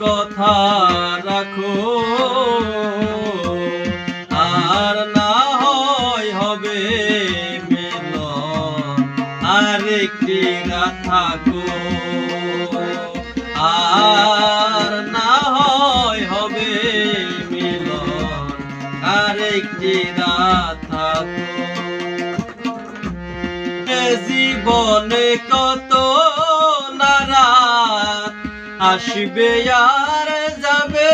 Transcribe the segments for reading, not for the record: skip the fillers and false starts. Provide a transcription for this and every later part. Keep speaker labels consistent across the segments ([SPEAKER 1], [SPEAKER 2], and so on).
[SPEAKER 1] কথা রাখো, আর না হয় হবে মিলন আরেকটি রাত থাকো, আর না হয় হবে মিলন আরেকটি রাত থাকো। জীবনে কত না রাত আসবে আর যাবে,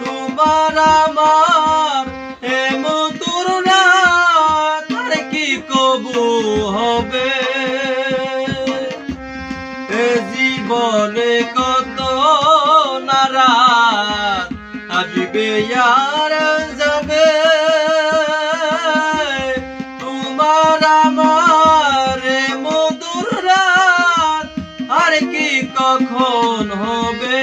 [SPEAKER 1] তোমার আমার এ মধুর রাত আর কি কবু হবে। জীবনে কত না রাত আসবে আর যাবে, তোমার আমার মধুর রাত আর কি কখন হবে।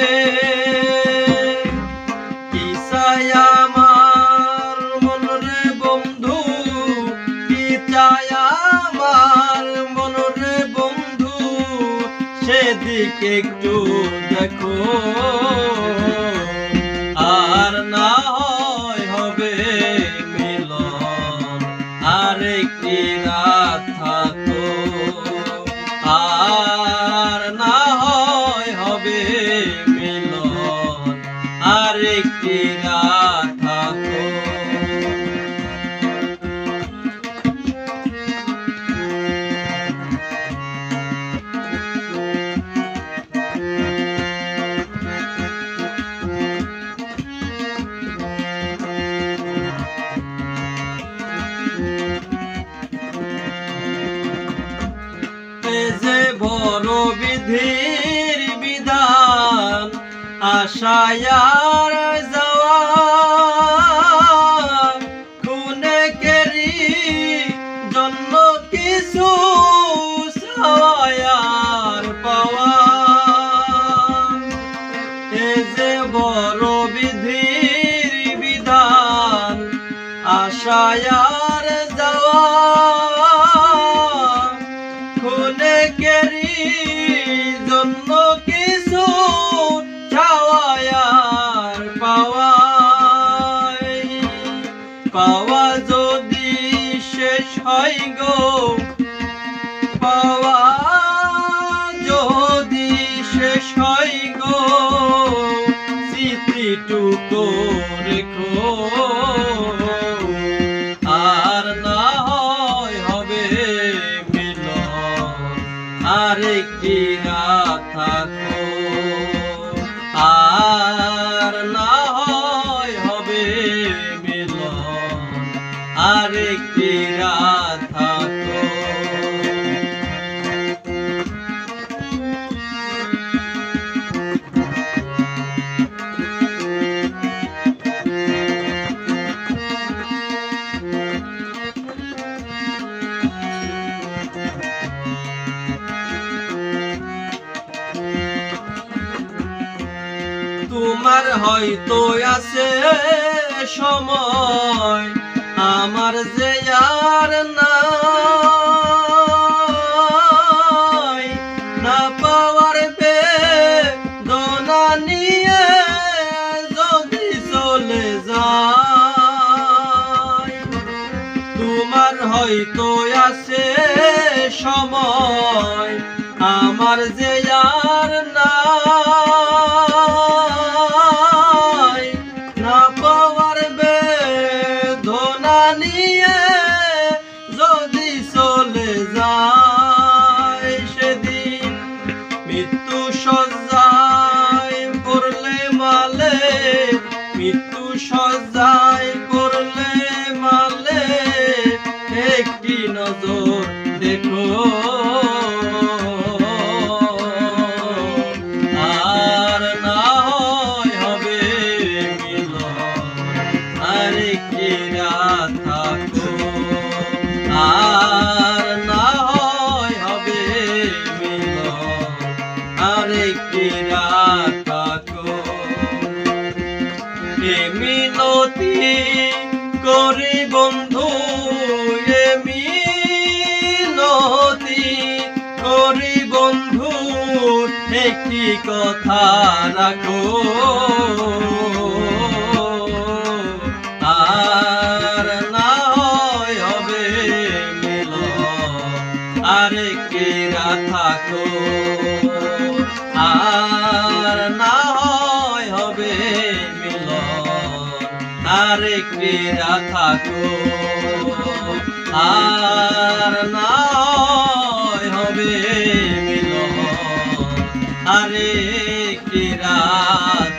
[SPEAKER 1] কি চাই আমার মন রে বন্ধু, কি চাই আমার মন রে বন্ধু, সেদিকে একটু দেখো, আর না হয় হবে মিলন আরেকটি রাত থাকো, আর না হয় হবে মিলন আরেকটি রাত থাকো। যে বড় বিধির বিধান আশায় আর যাওয়া, খুনেকেরই জন্য কিছু আর পাওয়া। এ যে বড় বিধির বিধান আশায় আর যাওয়া, খুনেকেরই জন্য কিছু ছাওয়ার পাওয়া, পাওয়া যদি শেষ হয় গো, পাওয়া যদি শেষ হয় গো, স্মৃতিটুকু রেখো, আর না হয় হবে আরেকটি রাত থাকো, আর না হয় হবে মিলন আরেকটি রাত থাকো। তোমার হয়তো আছে সময়, আমার যে আর নাই, না পাওয়ার বেদনা নিয়ে যদি চলে যায়। তোমার হয়তো আছে সময়, আমার যে আর নাই, না পাওয়ার বেদনা নিয়ে যদি চলে যায়। সেদিন মৃত্যু শয্যায় পড়লে মালে, মৃত্যু শয্যায় পড়লে মালে, একটি নজর দেখো, আর না হয় হবে মিলন আরেকটি রাত থাকো, আর না হয় হবে মিলন আরেকটি রাত থাকো। এ মিনতি করি বন্ধু, এ মিনতি করি বন্ধু, একটি কথা রাখো, আর না হয় হবে মিলন, আরেকটি রাত থাকো, আর না হয় হবে মিলন, আরেকটি রাত থাকো, আর না হয় হবে মিলন, আরেকটি রাত